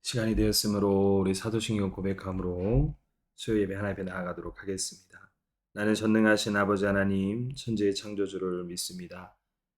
시간이 되었으므로 우리 사도신경 고백함으로 수요 예배 하나 앞에 나아가도록 하겠습니다. 나는 전능하신 아버지 하나님 천지의 창조주를 믿습니다.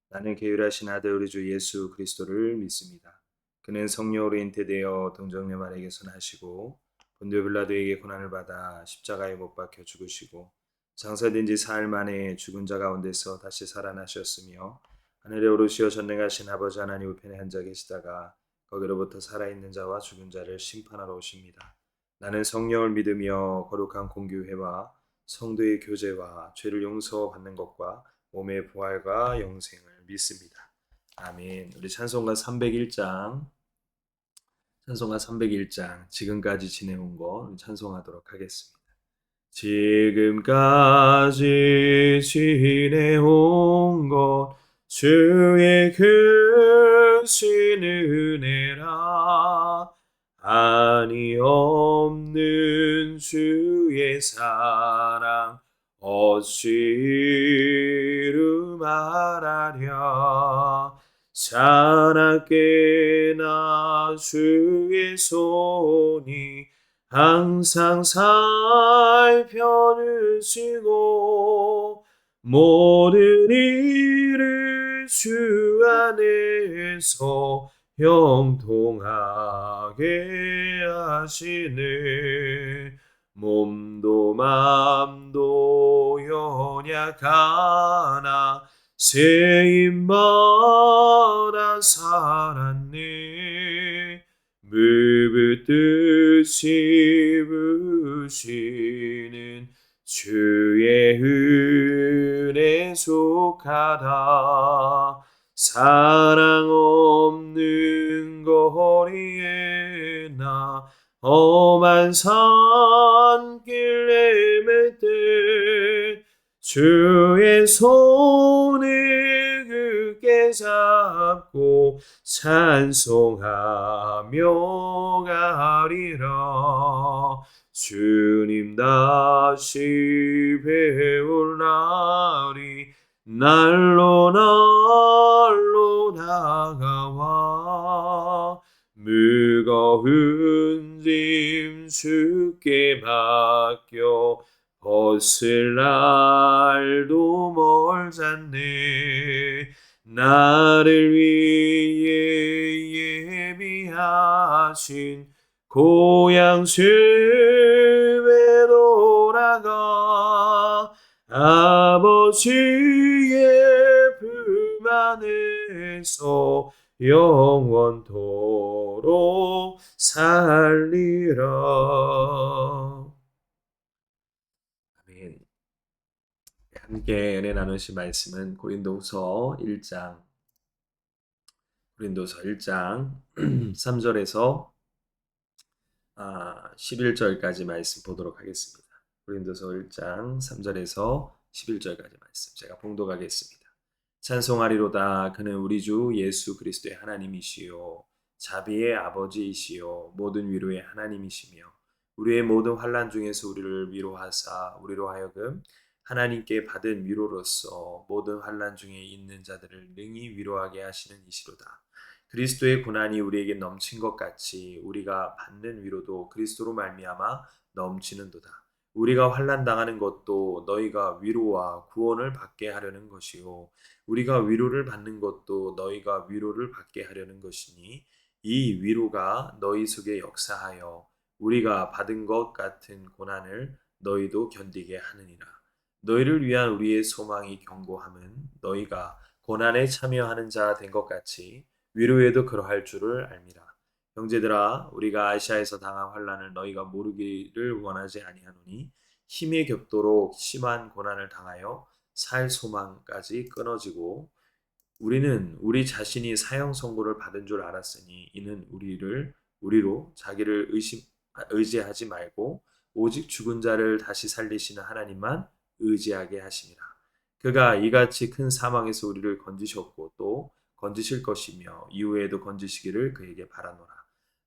나는 계율하신 아들 우리 주 예수 그리스도를 믿습니다. 그는 성령으로 잉태되어 동정녀 마리아에게서 나시고 본디오 빌라도에게 고난을 받아 십자가에 못 박혀 죽으시고 장사된 지 사흘 만에 죽은 자 가운데서 다시 살아나셨으며 하늘에 오르시어 전능하신 아버지 하나님 우편에 앉아 계시다가 거기로부터 살아있는 자와 죽은 자를 심판하러 오십니다. 나는 성령을 믿으며 거룩한 공교회와 성도의 교제와 죄를 용서받는 것과 몸의 부활과 영생을 믿습니다. 아멘. 우리 찬송가 301장 지금까지 지내온 거 찬송하도록 하겠습니다. 지금까지 지내온 것 주의 크신 은혜라 한이 없는 주의 사랑 어찌 이루 말하랴 자나깨나 주의 손이 항상 살펴주시고 모든 일을 주 안에서 형통하게 하시네 몸도 맘도 연약하나 세임마다 살았네 무브듯이 부시는 주의 은혜 속하다 사랑 없는 거리에 나 험한 산길 헤맬 때 주의 손을 굳게 잡고 찬송하며 가리라 주님 다시 배울 날이 날로 다가와 무거운 짐 주께 맡겨 벗을 날도 멀잖네 나를 위해 예비하신 고향 집에 돌아가 아버지의 품 안에서 영원토록 살리라. 아멘. 함께 은혜 나누실 말씀은 고린도서 1장 3절에서 11절까지 말씀 보도록 하겠습니다. 고린도서 1장 3절에서 11절까지 말씀 제가 봉독하겠습니다. 찬송하리로다 그는 우리 주 예수 그리스도의 하나님이시요 자비의 아버지이시요 모든 위로의 하나님이시며 우리의 모든 환난 중에서 우리를 위로하사 우리로 하여금 하나님께 받은 위로로서 모든 환난 중에 있는 자들을 능히 위로하게 하시는 이시로다. 그리스도의 고난이 우리에게 넘친 것 같이 우리가 받는 위로도 그리스도로 말미암아 넘치는도다. 우리가 환난 당하는 것도 너희가 위로와 구원을 받게 하려는 것이요 우리가 위로를 받는 것도 너희가 위로를 받게 하려는 것이니 이 위로가 너희 속에 역사하여 우리가 받은 것 같은 고난을 너희도 견디게 하느니라. 너희를 위한 우리의 소망이 견고함은 너희가 고난에 참여하는 자 된 것 같이 위로에도 그러할 줄을 알미라. 형제들아 우리가 아시아에서 당한 환난을 너희가 모르기를 원하지 아니하노니 힘에 겹도록 심한 고난을 당하여 살 소망까지 끊어지고 우리는 우리 자신이 사형 선고를 받은 줄 알았으니 이는 우리로 자기를 의지하지 말고 오직 죽은 자를 다시 살리시는 하나님만 의지하게 하심이라. 그가 이같이 큰 사망에서 우리를 건지셨고 또 건지실 것이며 이후에도 건지시기를 그에게 바라노라.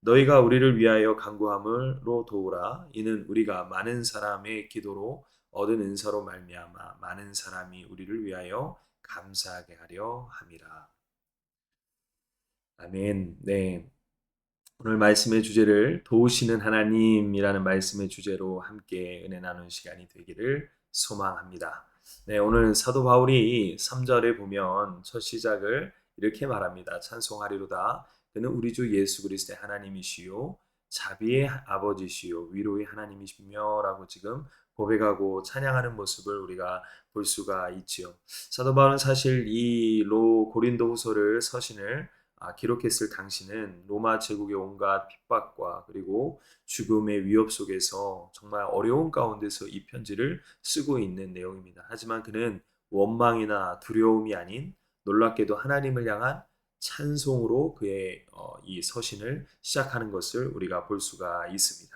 너희가 우리를 위하여 간구함으로 도우라. 이는 우리가 많은 사람의 기도로 얻은 은사로 말미암아 많은 사람이 우리를 위하여 감사하게 하려 함이라. 아멘. 네. 오늘 말씀의 주제를 도우시는 하나님이라는 말씀의 주제로 함께 은혜 나누는 시간이 되기를 소망합니다. 네, 오늘 사도 바울이 3절에 보면 첫 시작을 이렇게 말합니다. 찬송하리로다. 그는 우리 주 예수 그리스도의 하나님이시요 자비의 아버지시요 위로의 하나님이시며 라고 지금 고백하고 찬양하는 모습을 우리가 볼 수가 있지요. 사도 바울은 사실 이 고린도 후서를 서신을 기록했을 당시는 로마 제국의 온갖 핍박과 그리고 죽음의 위협 속에서 정말 어려운 가운데서 이 편지를 쓰고 있는 내용입니다. 하지만 그는 원망이나 두려움이 아닌 놀랍게도 하나님을 향한 찬송으로 그의 이 서신을 시작하는 것을 우리가 볼 수가 있습니다.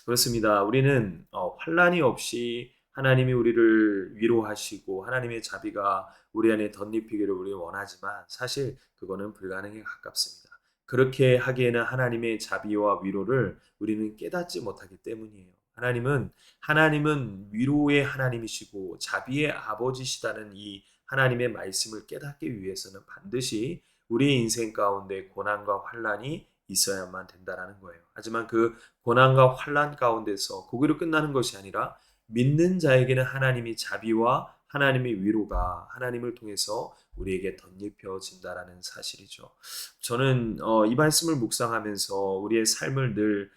그렇습니다. 우리는 환란이 없이 하나님이 우리를 위로하시고 하나님의 자비가 우리 안에 덧입히기를 우리 원하지만 사실 그거는 불가능에 가깝습니다. 그렇게 하기에는 하나님의 자비와 위로를 우리는 깨닫지 못하기 때문이에요. 하나님은 위로의 하나님이시고 자비의 아버지시다는 이 하나님의 말씀을 깨닫기 위해서는 반드시 우리 인생 가운데 고난과 환란이 있어야만 된다라는 거예요. 하지만 그 고난과 환란 가운데서 거기로 끝나는 것이 아니라 믿는 자에게는 하나님이 자비와 하나님의 위로가 하나님을 통해서 우리에게 덧입혀진다라는 사실이죠. 저는 이 말씀을 묵상하면서 우리의 삶을 늘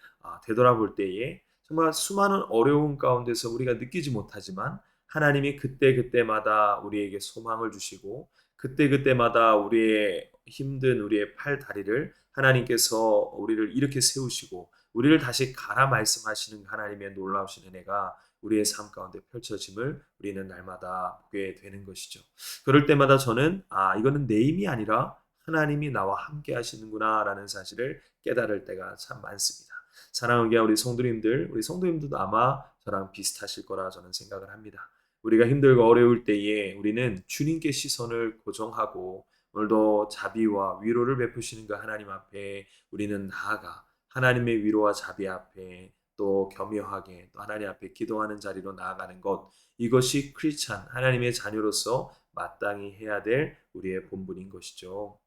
되돌아볼 때에 정말 수많은 어려움 가운데서 우리가 느끼지 못하지만 하나님이 그때그때마다 우리에게 소망을 주시고 그때그때마다 우리의 힘든 우리의 팔 다리를 하나님께서 우리를 이렇게 세우시고 우리를 다시 가라 말씀하시는 하나님의 놀라우신 은혜가 우리의 삶 가운데 펼쳐짐을 우리는 날마다 보게 되는 것이죠. 그럴 때마다 저는 이거는 내 힘이 아니라 하나님이 나와 함께 하시는구나 라는 사실을 깨달을 때가 참 많습니다. 사랑하는 우리 성도님들도 아마 저랑 비슷하실 거라 저는 생각을 합니다. 우리가 힘들고 어려울 때에 우리는 주님께 시선을 고정하고 오늘도 자비와 위로를 베푸시는 그 하나님 앞에 우리는 나아가 하나님의 위로와 자비 앞에 또 겸허하게 또 하나님 앞에 기도하는 자리로 나아가는 것, 이것이 크리스찬 하나님의 자녀로서 마땅히 해야 될 우리의 본분인 것이죠.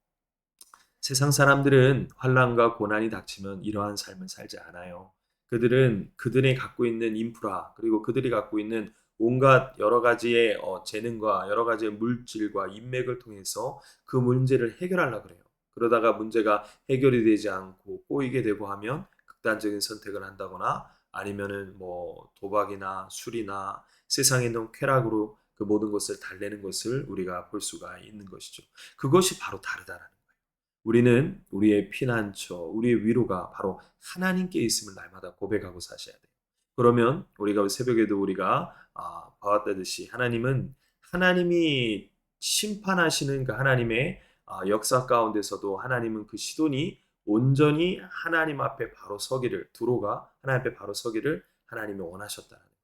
세상 사람들은 환난과 고난이 닥치면 이러한 삶을 살지 않아요. 그들은 그들이 갖고 있는 인프라 그리고 그들이 갖고 있는 온갖 여러 가지의 재능과 여러 가지의 물질과 인맥을 통해서 그 문제를 해결하려고 그래요. 그러다가 문제가 해결이 되지 않고 꼬이게 되고 하면 극단적인 선택을 한다거나 아니면은 뭐 도박이나 술이나 세상에 있는 쾌락으로 그 모든 것을 달래는 것을 우리가 볼 수가 있는 것이죠. 그것이 바로 다르다라는 거예요. 우리는 우리의 피난처, 우리의 위로가 바로 하나님께 있음을 날마다 고백하고 사셔야 돼요. 그러면 우리가 새벽에도 우리가 봐왔다듯이 하나님이 심판하시는 그 하나님의 역사 가운데서도 하나님은 그 시돈이 온전히 하나님 앞에 바로 서기를 두로가 하나님 앞에 바로 서기를 하나님이 원하셨다는 거예요.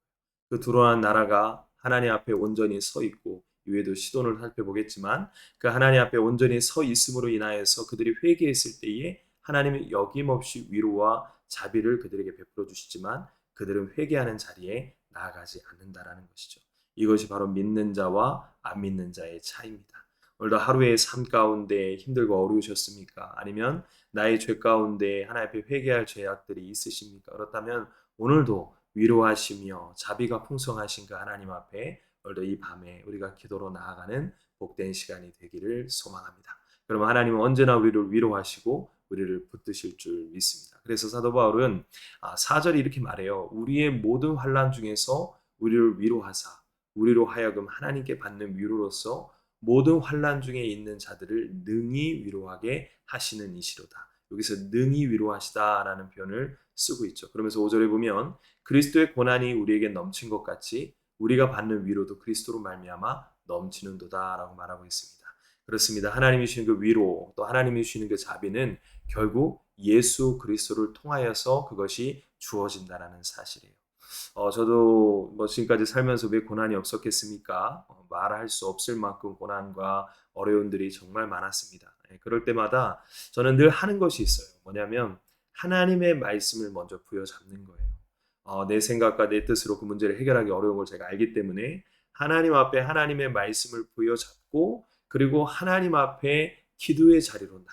그 두로란 나라가 하나님 앞에 온전히 서 있고 이외에도 시돈을 살펴보겠지만 그 하나님 앞에 온전히 서 있음으로 인하여서 그들이 회개했을 때에 하나님은 여김없이 위로와 자비를 그들에게 베풀어 주시지만 그들은 회개하는 자리에 나아가지 않는다라는 것이죠. 이것이 바로 믿는 자와 안 믿는 자의 차이입니다. 오늘도 하루의 삶 가운데 힘들고 어려우셨습니까? 아니면 나의 죄 가운데 하나님 앞에 회개할 죄악들이 있으십니까? 그렇다면 오늘도 위로하시며 자비가 풍성하신 그 하나님 앞에 오늘도 이 밤에 우리가 기도로 나아가는 복된 시간이 되기를 소망합니다. 그러면 하나님은 언제나 우리를 위로하시고 우리를 붙드실 줄 믿습니다. 그래서 사도 바울은 4절에 이렇게 말해요. 우리의 모든 환난 중에서 우리를 위로하사 우리로 하여금 하나님께 받는 위로로서 모든 환난 중에 있는 자들을 능히 위로하게 하시는 이시로다. 여기서 능히 위로하시다라는 표현을 쓰고 있죠. 그러면서 5절에 보면 그리스도의 고난이 우리에게 넘친 것 같이 우리가 받는 위로도 그리스도로 말미암아 넘치는도다라고 말하고 있습니다. 그렇습니다. 하나님이 주시는 그 위로 또 하나님이 주시는 그 자비는 결국 예수 그리스도를 통하여서 그것이 주어진다라는 사실이에요. 저도 뭐 지금까지 살면서 왜 고난이 없었겠습니까? 말할 수 없을 만큼 고난과 어려움들이 정말 많았습니다. 그럴 때마다 저는 늘 하는 것이 있어요. 뭐냐면 하나님의 말씀을 먼저 부여잡는 거예요. 내 생각과 내 뜻으로 그 문제를 해결하기 어려운 걸 제가 알기 때문에 하나님 앞에 하나님의 말씀을 부여잡고 그리고 하나님 앞에 기도의 자리로 나아가는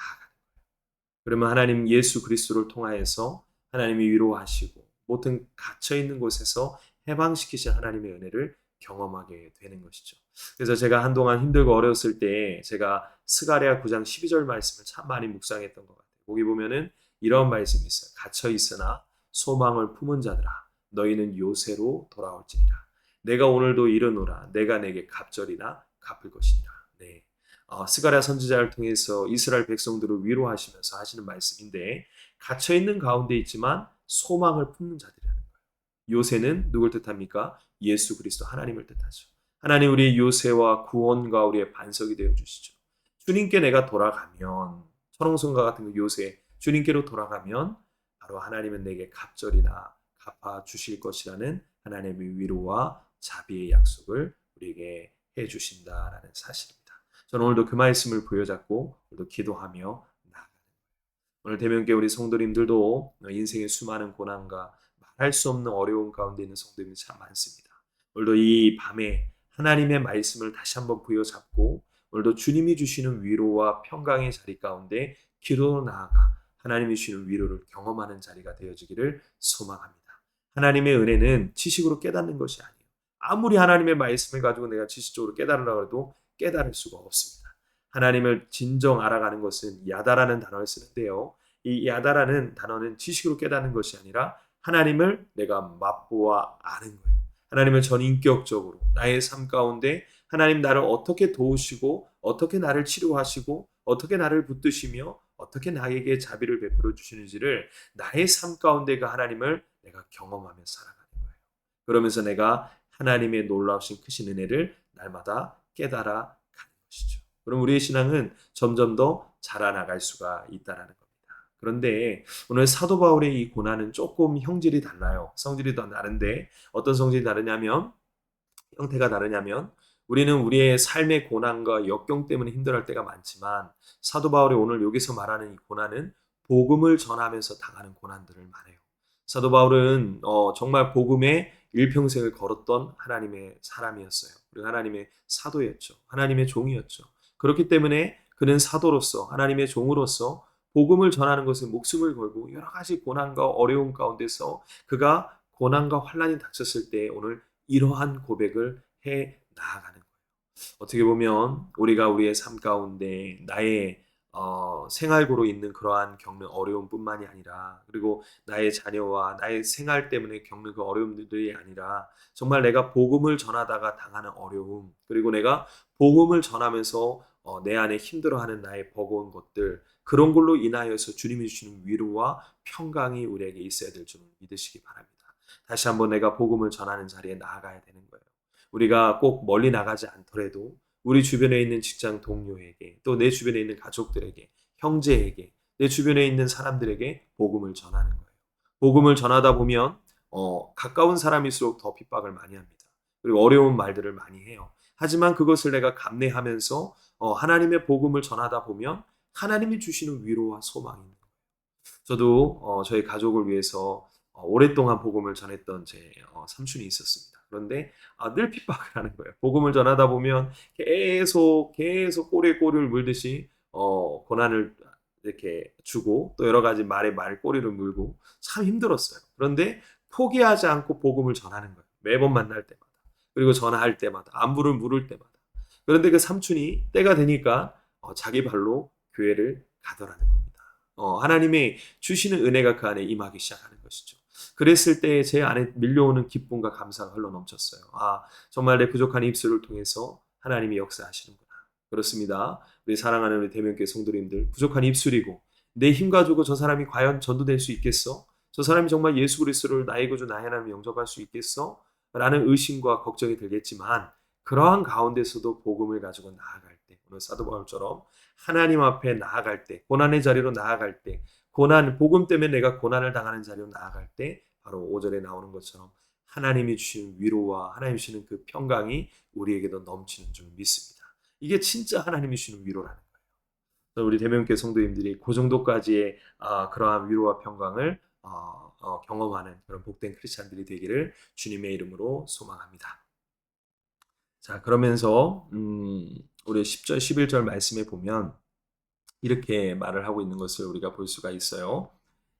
거예요. 그러면 하나님 예수 그리스도를 통하여서 하나님이 위로하시고 모든 갇혀 있는 곳에서 해방시키신 하나님의 은혜를 경험하게 되는 것이죠. 그래서 제가 한동안 힘들고 어려웠을 때 제가 스가랴 9장 12절 말씀을 참 많이 묵상했던 것 같아요. 거기 보면은 이런 말씀이 있어요. 갇혀 있으나 소망을 품은 자들아 너희는 요새로 돌아올지니라. 내가 오늘도 이르노라 내가 내게 갑절이나 갚을 것이니라. 네. 스가랴 선지자를 통해서 이스라엘 백성들을 위로하시면서 하시는 말씀인데 갇혀 있는 가운데 있지만 소망을 품는 자들이라는 거예요. 요새는 누굴 뜻합니까? 예수 그리스도 하나님을 뜻하죠. 하나님 우리의 요새와 구원과 우리의 반석이 되어 주시죠. 주님께 내가 돌아가면 천홍성과 같은 그 요새 주님께로 돌아가면 바로 하나님은 내게 갑절이나 갚아 주실 것이라는 하나님의 위로와 자비의 약속을 우리에게 해 주신다라는 사실입니다. 저는 오늘도 그 말씀을 부여잡고 오늘도 기도하며 나아가는 오늘 대면교회 우리 성도님들도 인생의 수많은 고난과 말할 수 없는 어려움 가운데 있는 성도님이 참 많습니다. 오늘도 이 밤에 하나님의 말씀을 다시 한번 부여잡고 오늘도 주님이 주시는 위로와 평강의 자리 가운데 기도로 나아가 하나님이 주시는 위로를 경험하는 자리가 되어지기를 소망합니다. 하나님의 은혜는 지식으로 깨닫는 것이 아니에요. 아무리 하나님의 말씀을 가지고 내가 지식적으로 깨달으려고 해도 깨달을 수가 없습니다. 하나님을 진정 알아가는 것은 야다라는 단어를 쓰는데요. 이 야다라는 단어는 지식으로 깨닫는 것이 아니라 하나님을 내가 맛보아 아는 거예요. 하나님을 전인격적으로 나의 삶 가운데 하나님 나를 어떻게 도우시고 어떻게 나를 치료하시고 어떻게 나를 붙드시며 어떻게 나에게 자비를 베풀어 주시는지를 나의 삶 가운데 그 하나님을 내가 경험하며 살아가는 거예요. 그러면서 내가 하나님의 놀라우신 크신 은혜를 날마다 깨달아 가는 것이죠. 그럼 우리의 신앙은 점점 더 자라나갈 수가 있다라는 겁니다. 그런데 오늘 사도 바울의 이 고난은 조금 형질이 달라요. 성질이 더 다른데 어떤 성질이 다르냐면 형태가 다르냐면 우리는 우리의 삶의 고난과 역경 때문에 힘들어할 때가 많지만 사도 바울이 오늘 여기서 말하는 이 고난은 복음을 전하면서 당하는 고난들을 말해요. 사도 바울은 정말 복음에 일평생을 걸었던 하나님의 사람이었어요. 그리고 하나님의 사도였죠. 하나님의 종이었죠. 그렇기 때문에 그는 사도로서 하나님의 종으로서 복음을 전하는 것에 목숨을 걸고 여러 가지 고난과 어려움 가운데서 그가 고난과 환난이 닥쳤을 때 오늘 이러한 고백을 해 나아가는 거예요. 어떻게 보면 우리가 우리의 삶 가운데 나의 생활고로 있는 그러한 겪는 어려움뿐만이 아니라 그리고 나의 자녀와 나의 생활 때문에 겪는 그 어려움들이 아니라 정말 내가 복음을 전하다가 당하는 어려움 그리고 내가 복음을 전하면서 내 안에 힘들어하는 나의 버거운 것들 그런 걸로 인하여서 주님이 주시는 위로와 평강이 우리에게 있어야 될 줄 믿으시기 바랍니다. 다시 한번 내가 복음을 전하는 자리에 나아가야 되는 거예요. 우리가 꼭 멀리 나가지 않더라도 우리 주변에 있는 직장 동료에게 또 내 주변에 있는 가족들에게 형제에게 내 주변에 있는 사람들에게 복음을 전하는 거예요. 복음을 전하다 보면 가까운 사람일수록 더 핍박을 많이 합니다. 그리고 어려운 말들을 많이 해요. 하지만 그것을 내가 감내하면서 하나님의 복음을 전하다 보면 하나님이 주시는 위로와 소망이 있는 거예요. 저도 저희 가족을 위해서 오랫동안 복음을 전했던 제 삼촌이 있었습니다. 그런데 늘 핍박을 하는 거예요. 복음을 전하다 보면 계속 꼬리에 꼬리를 물듯이 고난을 이렇게 주고 또 여러 가지 말에 말꼬리를 물고 참 힘들었어요. 그런데 포기하지 않고 복음을 전하는 거예요. 매번 만날 때마다. 그리고 전화할 때마다 안부를 물을 때마다. 그런데 그 삼촌이 때가 되니까 자기 발로 교회를 가더라는 겁니다. 하나님의 주시는 은혜가 그 안에 임하기 시작하는 것이죠. 그랬을 때 제 안에 밀려오는 기쁨과 감사가 흘러 넘쳤어요. 정말 내 부족한 입술을 통해서 하나님이 역사하시는구나. 그렇습니다. 우리 사랑하는 우리 대면교회 성도님들, 부족한 입술이고 내 힘 가지고 저 사람이 과연 전도될 수 있겠어? 저 사람이 정말 예수 그리스도를 나의 구주 나의 하나님 영접할 수 있겠어? 라는 의심과 걱정이 들겠지만 그러한 가운데서도 복음을 가지고 나아갈 때 오늘 사도 바울처럼 하나님 앞에 나아갈 때 고난의 자리로 나아갈 때 고난 복음 때문에 내가 고난을 당하는 자리로 나아갈 때 바로 5절에 나오는 것처럼 하나님이 주시는 위로와 하나님이 주시는 그 평강이 우리에게도 넘치는 줄 믿습니다. 이게 진짜 하나님이 주시는 위로라는 거예요. 우리 대면교회 성도님들이 그 정도까지의 그러한 위로와 평강을 경험하는 그런 복된 크리스찬들이 되기를 주님의 이름으로 소망합니다. 자, 그러면서 우리 10절, 11절 말씀에 보면 이렇게 말을 하고 있는 것을 우리가 볼 수가 있어요.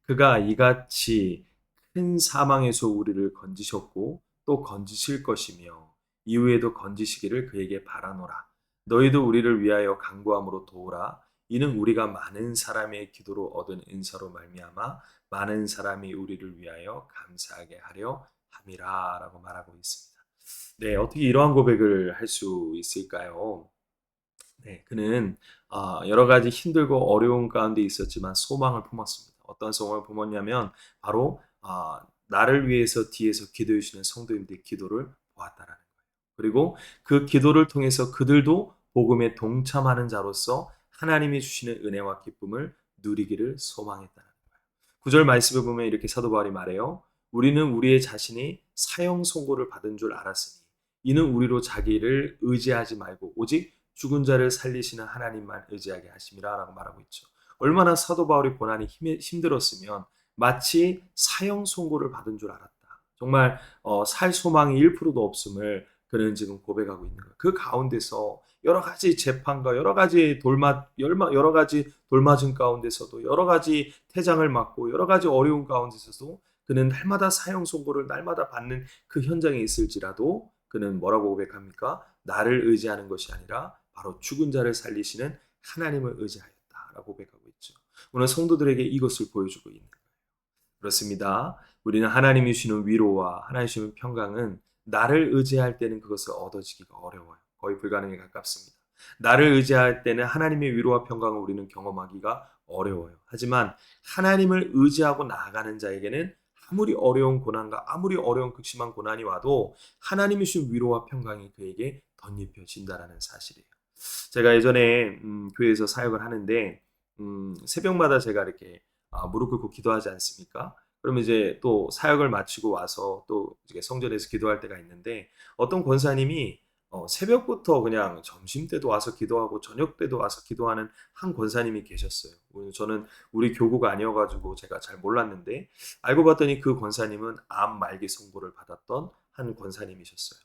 그가 이같이 큰 사망에서 우리를 건지셨고 또 건지실 것이며 이후에도 건지시기를 그에게 바라노라. 너희도 우리를 위하여 간구함으로 도우라. 이는 우리가 많은 사람의 기도로 얻은 은사로 말미암아 많은 사람이 우리를 위하여 감사하게 하려 함이라라고 말하고 있습니다. 네, 어떻게 이러한 고백을 할 수 있을까요? 네, 그는 여러 가지 힘들고 어려운 가운데 있었지만 소망을 품었습니다. 어떤 소망을 품었냐면 바로 나를 위해서 뒤에서 기도해 주시는 성도님들의 기도를 보았다라는 거예요. 그리고 그 기도를 통해서 그들도 복음에 동참하는 자로서 하나님이 주시는 은혜와 기쁨을 누리기를 소망했다는 거예요. 9절 말씀을 보면 이렇게 사도 바울이 말해요. 우리는 우리의 자신이 사형 선고를 받은 줄 알았으니 이는 우리로 자기를 의지하지 말고 오직 죽은 자를 살리시는 하나님만 의지하게 하심이라 라고 말하고 있죠. 얼마나 사도 바울의 고난이 힘들었으면 마치 사형 선고를 받은 줄 알았다. 정말 살 소망이 1%도 없음을 그는 지금 고백하고 있는 거예요. 그 가운데서 여러 가지 재판과 여러 가지 돌맞은 가운데서도 여러 가지 태장을 맞고 여러 가지 어려운 가운데서도 그는 날마다 사형 선고를 날마다 받는 그 현장에 있을지라도 그는 뭐라고 고백합니까? 나를 의지하는 것이 아니라 바로 죽은 자를 살리시는 하나님을 의지하였다라고 고백하고 있죠. 오늘 성도들에게 이것을 보여주고 있는 거예요. 그렇습니다. 우리는 하나님이 주시는 위로와 하나님이 주시는 평강은 나를 의지할 때는 그것을 얻어지기가 어려워요. 거의 불가능에 가깝습니다. 나를 의지할 때는 하나님의 위로와 평강을 우리는 경험하기가 어려워요. 하지만 하나님을 의지하고 나아가는 자에게는 아무리 어려운 고난과 아무리 어려운 극심한 고난이 와도 하나님이 주신 위로와 평강이 그에게 덧입혀진다라는 사실이에요. 제가 예전에 교회에서 사역을 하는데 새벽마다 제가 이렇게 무릎 꿇고 기도하지 않습니까? 그러면 이제 또 사역을 마치고 와서 또 이제 성전에서 기도할 때가 있는데 어떤 권사님이 새벽부터 그냥 점심 때도 와서 기도하고 저녁 때도 와서 기도하는 한 권사님이 계셨어요. 저는 우리 교구가 아니어가지고 제가 잘 몰랐는데 알고 봤더니 그 권사님은 암 말기 선고를 받았던 한 권사님이셨어요.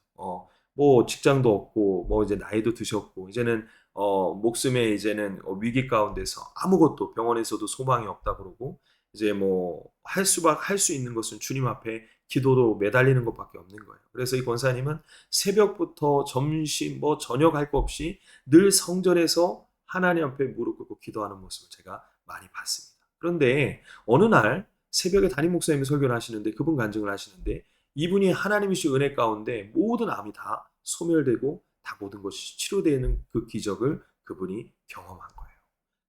뭐 직장도 없고 뭐 이제 나이도 드셨고 이제는 목숨에 이제는 위기 가운데서 아무것도 병원에서도 소망이 없다 그러고 이제 뭐 할 수 있는 것은 주님 앞에 기도로 매달리는 것밖에 없는 거예요. 그래서 이 권사님은 새벽부터 점심 뭐 저녁 할 거 없이 늘 성전에서 하나님 앞에 무릎 꿇고 기도하는 모습을 제가 많이 봤습니다. 그런데 어느 날 새벽에 담임 목사님이 설교를 하시는데 그분 간증을 하시는데 이분이 하나님이 주신 은혜 가운데 모든 암이 다 소멸되고 다 모든 것이 치료되는 그 기적을 그분이 경험한 거예요.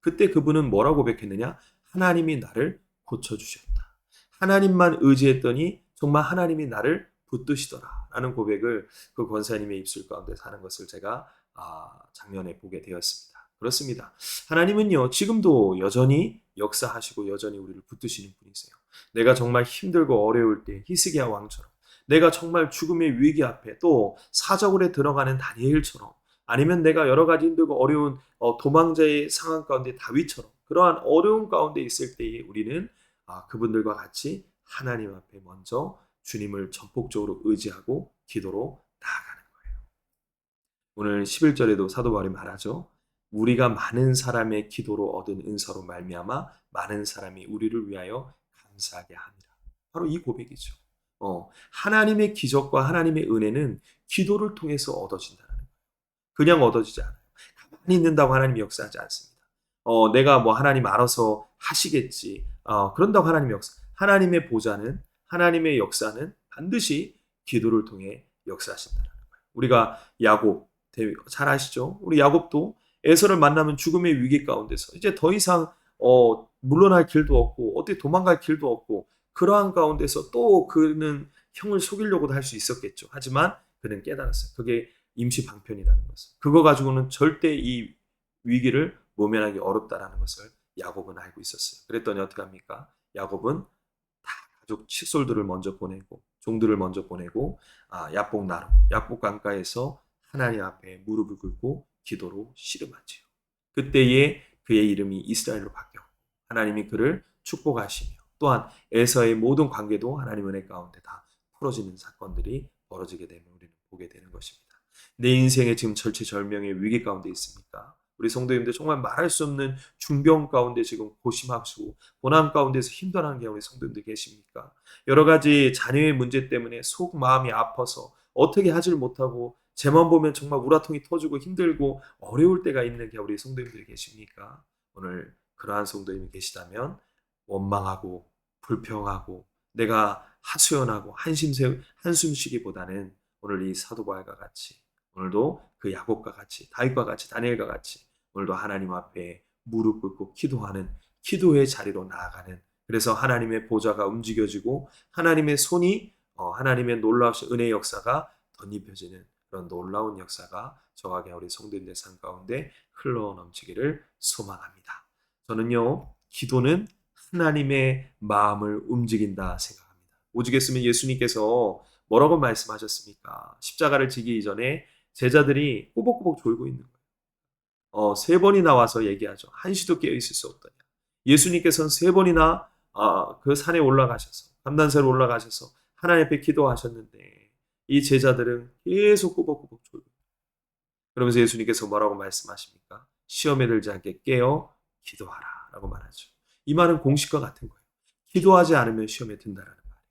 그때 그분은 뭐라고 고백했느냐? 하나님이 나를 고쳐주셨다. 하나님만 의지했더니 정말 하나님이 나를 붙드시더라. 라는 고백을 그 권사님의 입술 가운데 사는 것을 제가 작년에 보게 되었습니다. 그렇습니다. 하나님은요, 지금도 여전히 역사하시고 여전히 우리를 붙드시는 분이세요. 내가 정말 힘들고 어려울 때 히스기야 왕처럼 내가 정말 죽음의 위기 앞에 또 사저굴에 들어가는 다니엘처럼 아니면 내가 여러 가지 힘들고 어려운 도망자의 상황 가운데 다윗처럼 그러한 어려운 가운데 있을 때에 우리는 그분들과 같이 하나님 앞에 먼저 주님을 전폭적으로 의지하고 기도로 나아가는 거예요. 오늘 11절에도 사도 바울이 말하죠. 우리가 많은 사람의 기도로 얻은 은사로 말미암아 많은 사람이 우리를 위하여 감사하게 합니다. 바로 이 고백이죠. 하나님의 기적과 하나님의 은혜는 기도를 통해서 얻어진다는 거예요. 그냥 얻어지지 않아요. 가만히 있는다고 하나님이 역사하지 않습니다. 내가 뭐 하나님 알아서 하시겠지. 그런다고 하나님의 보좌는 하나님의 역사는 반드시 기도를 통해 역사하신다는 거예요. 우리가 야곱 잘 아시죠? 우리 야곱도 에서를 만나면 죽음의 위기 가운데서 이제 더 이상 물러날 길도 없고 어디 도망갈 길도 없고 그러한 가운데서 또 그는 형을 속이려고도 할 수 있었겠죠. 하지만 그는 깨달았어요. 그게 임시 방편이라는 것을. 그거 가지고는 절대 이 위기를 모면하기 어렵다라는 것을 야곱은 알고 있었어요. 그랬더니 어떻게 합니까? 야곱은 다 가족 칫솔들을 먼저 보내고 종들을 먼저 보내고 야복 나루, 야복 강가에서 하나님 앞에 무릎을 꿇고 기도로 씨름하지요. 그때에 그의 이름이 이스라엘로 바뀌었고 하나님이 그를 축복하시며 또한 에서의 모든 관계도 하나님 은혜 가운데 다 풀어지는 사건들이 벌어지게 되면 우리는 보게 되는 것입니다. 내 인생에 지금 절체절명의 위기 가운데 있습니까? 우리 성도님들 정말 말할 수 없는 중병 가운데 지금 고심하시고 고난 가운데서 힘들어하는 게 우리 성도님들 계십니까? 여러 가지 자녀의 문제 때문에 속 마음이 아파서 어떻게 하질 못하고 쟤만 보면 정말 우라통이 터지고 힘들고 어려울 때가 있는 게 우리 성도님들이 계십니까? 오늘 그러한 성도님이 계시다면 원망하고 불평하고 내가 하소연하고 한숨 쉬기보다는 오늘 이 사도 바울과 같이 오늘도 그 야곱과 같이 다윗과 같이 다니엘과 같이 오늘도 하나님 앞에 무릎 꿇고 기도하는 기도의 자리로 나아가는, 그래서 하나님의 보좌가 움직여지고 하나님의 손이 하나님의 놀라우신 은혜의 역사가 덧입혀지는 그런 놀라운 역사가 저와 우리 성도님들 삶 가운데 흘러넘치기를 소망합니다. 저는요, 기도는 하나님의 마음을 움직인다 생각합니다. 오죽했으면 예수님께서 뭐라고 말씀하셨습니까? 십자가를 지기 이전에 제자들이 꾸벅꾸벅 졸고 있는 거예요. 세 번이나 와서 얘기하죠. 한시도 깨어 있을 수 없더냐. 예수님께서는 세 번이나 그 산에 올라가셔서 감난산에 올라가셔서 하나님 앞에 기도하셨는데 이 제자들은 계속 꾸벅꾸벅 졸고, 그러면서 예수님께서 뭐라고 말씀하십니까? 시험에 들지 않게 깨어 기도하라 라고 말하죠. 이 말은 공식과 같은 거예요. 기도하지 않으면 시험에 든다라는 말이에요.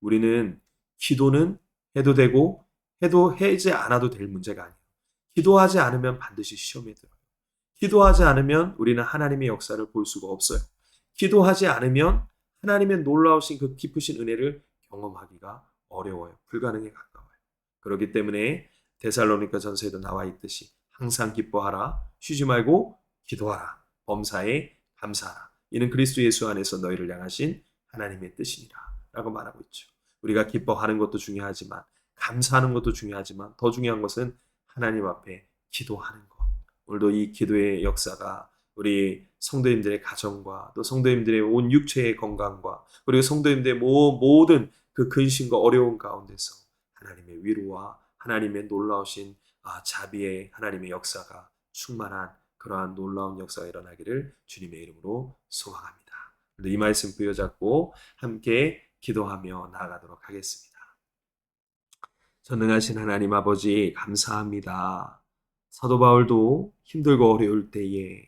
우리는 기도는 해도 되고 해도 하지 않아도 될 문제가 아니에요. 기도하지 않으면 반드시 시험에 들어요. 기도하지 않으면 우리는 하나님의 역사를 볼 수가 없어요. 기도하지 않으면 하나님의 놀라우신 그 깊으신 은혜를 경험하기가 어려워요. 불가능에 가까워요. 그렇기 때문에 데살로니가 전서에도 나와 있듯이 항상 기뻐하라, 쉬지 말고 기도하라, 범사에 감사하라. 이는 그리스도 예수 안에서 너희를 향하신 하나님의 뜻이니라 라고 말하고 있죠. 우리가 기뻐하는 것도 중요하지만 감사하는 것도 중요하지만 더 중요한 것은 하나님 앞에 기도하는 것. 오늘도 이 기도의 역사가 우리 성도님들의 가정과 또 성도님들의 온 육체의 건강과 그리고 성도님들의 모든 그 근심과 어려운 가운데서 하나님의 위로와 하나님의 놀라우신 자비의 하나님의 역사가 충만한 그러한 놀라운 역사가 일어나기를 주님의 이름으로 소망합니다. 이 말씀 부여잡고 함께 기도하며 나아가도록 하겠습니다. 전능하신 하나님 아버지 감사합니다. 사도 바울도 힘들고 어려울 때에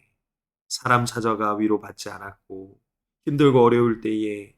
사람 찾아가 위로받지 않았고 힘들고 어려울 때에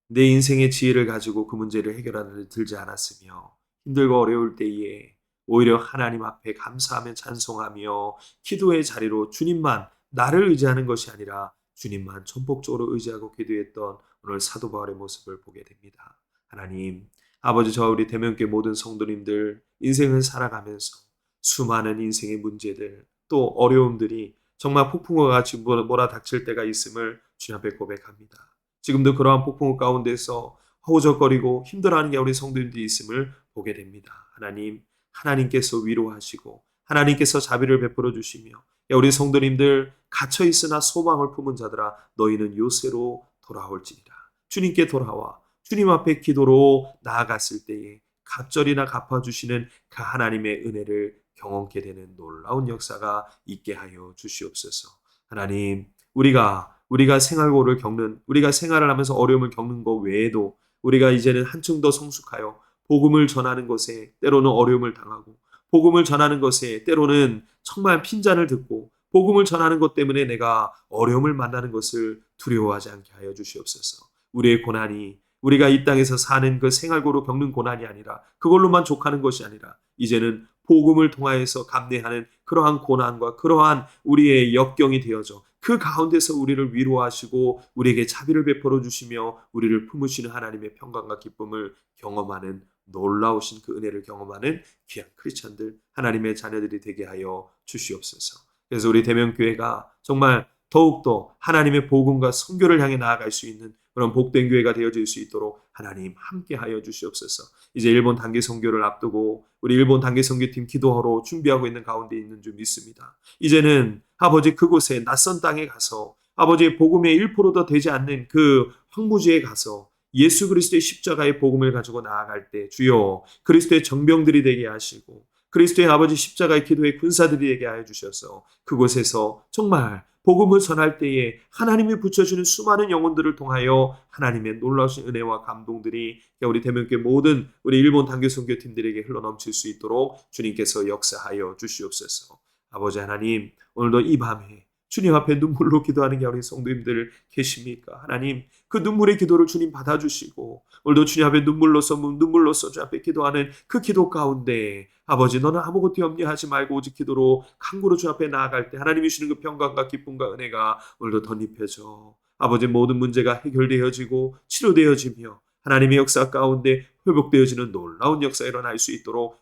내 인생의 지혜를 가지고 그 문제를 해결하는 데 들지 않았으며 힘들고 어려울 때에 오히려 하나님 앞에 감사하며 찬송하며 기도의 자리로 주님만 나를 의지하는 것이 아니라 주님만 전폭적으로 의지하고 기도했던 오늘 사도 바울의 모습을 보게 됩니다. 하나님 아버지, 저 우리 대면교회 모든 성도님들 인생을 살아가면서 수많은 인생의 문제들 또 어려움들이 정말 폭풍과 같이 몰아닥칠 때가 있음을 주님 앞에 고백합니다. 지금도 그러한 폭풍 가운데서 허우적거리고 힘들어하는 게 우리 성도님들이 있음을 보게 됩니다. 하나님, 하나님께서 위로하시고 하나님께서 자비를 베풀어 주시며 우리 성도님들 갇혀 있으나 소망을 품은 자들아 너희는 요새로 돌아올지니라. 주님께 돌아와 주님 앞에 기도로 나아갔을 때에 갑절이나 갚아주시는 그 하나님의 은혜를 경험케 되는 놀라운 역사가 있게 하여 주시옵소서. 하나님, 우리가 생활고를 겪는, 우리가 생활을 하면서 어려움을 겪는 것 외에도 우리가 이제는 한층 더 성숙하여 복음을 전하는 것에 때로는 어려움을 당하고 복음을 전하는 것에 때로는 정말 핀잔을 듣고 복음을 전하는 것 때문에 내가 어려움을 만나는 것을 두려워하지 않게 하여 주시옵소서. 우리의 고난이 우리가 이 땅에서 사는 그 생활고로 겪는 고난이 아니라 그걸로만 족하는 것이 아니라 이제는 복음을 통하여서 감내하는 그러한 고난과 그러한 우리의 역경이 되어져 그 가운데서 우리를 위로하시고 우리에게 자비를 베풀어 주시며 우리를 품으시는 하나님의 평강과 기쁨을 경험하는 놀라우신 그 은혜를 경험하는 귀한 크리스찬들 하나님의 자녀들이 되게 하여 주시옵소서. 그래서 우리 대면교회가 정말 더욱더 하나님의 복음과 선교를 향해 나아갈 수 있는 그런 복된 교회가 되어질 수 있도록 하나님 함께하여 주시옵소서. 이제 일본 단기 선교를 앞두고 우리 일본 단기 선교팀 기도하러 준비하고 있는 가운데 있는 줄 믿습니다. 이제는 아버지 그곳에 낯선 땅에 가서 아버지의 복음의 1%도 되지 않는 그 황무지에 가서 예수 그리스도의 십자가의 복음을 가지고 나아갈 때 주여 그리스도의 정병들이 되게 하시고 그리스도의 아버지 십자가의 기도의 군사들이 되게 하여 주셔서 그곳에서 정말 복음을 전할 때에 하나님이 붙여주는 수많은 영혼들을 통하여 하나님의 놀라우신 은혜와 감동들이 우리 대면교회 모든 우리 일본 단교 선교팀들에게 흘러넘칠 수 있도록 주님께서 역사하여 주시옵소서. 아버지 하나님, 오늘도 이 밤에 주님 앞에 눈물로 기도하는 게 우리 성도님들 계십니까? 하나님, 그 눈물의 기도를 주님 받아주시고 오늘도 주님 앞에 눈물로써 주 앞에 기도하는 그 기도 가운데 아버지, 너는 아무것도 염려하지 말고 오직 기도로 간구로 주 앞에 나아갈 때 하나님이 주시는 그 평강과 기쁨과 은혜가 오늘도 덧입혀져 아버지, 모든 문제가 해결되어지고 치료되어지며 하나님의 역사 가운데 회복되어지는 놀라운 역사 일어날 수 있도록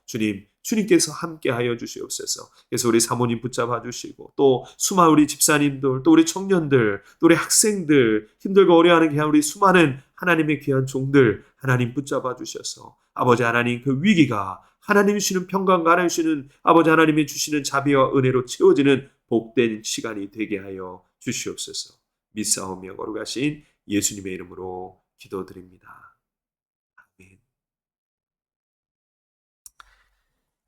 주님께서 함께하여 주시옵소서. 그래서 우리 사모님 붙잡아 주시고 또 수많은 우리 집사님들, 또 우리 청년들, 또 우리 학생들, 힘들고 어려워하는 귀한 우리 수많은 하나님의 귀한 종들 하나님 붙잡아 주셔서 아버지 하나님, 그 위기가 하나님이 주시는 평강과 하나님 주시는 아버지 하나님이 주시는 자비와 은혜로 채워지는 복된 시간이 되게 하여 주시옵소서. 믿사오며 거룩하신 예수님의 이름으로 기도드립니다. 아멘.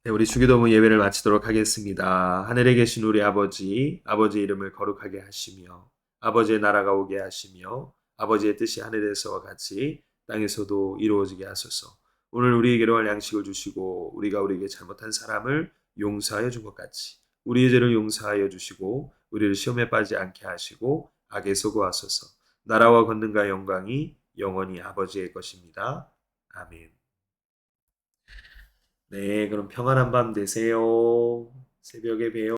네, 우리 주기도문 예배를 마치도록 하겠습니다. 하늘에 계신 우리 아버지 이름을 거룩하게 하시며 아버지의 나라가 오게 하시며 아버지의 뜻이 하늘에서와 같이 땅에서도 이루어지게 하소서. 오늘 우리에게로 할 양식을 주시고 우리가 우리에게 잘못한 사람을 용서하여 준 것 같이 우리의 죄를 용서하여 주시고 우리를 시험에 빠지지 않게 하시고 악에서 구하소서. 나라와 권능과 영광이 영원히 아버지의 것입니다. 아멘. 네, 그럼 평안한 밤 되세요. 새벽에 봬요.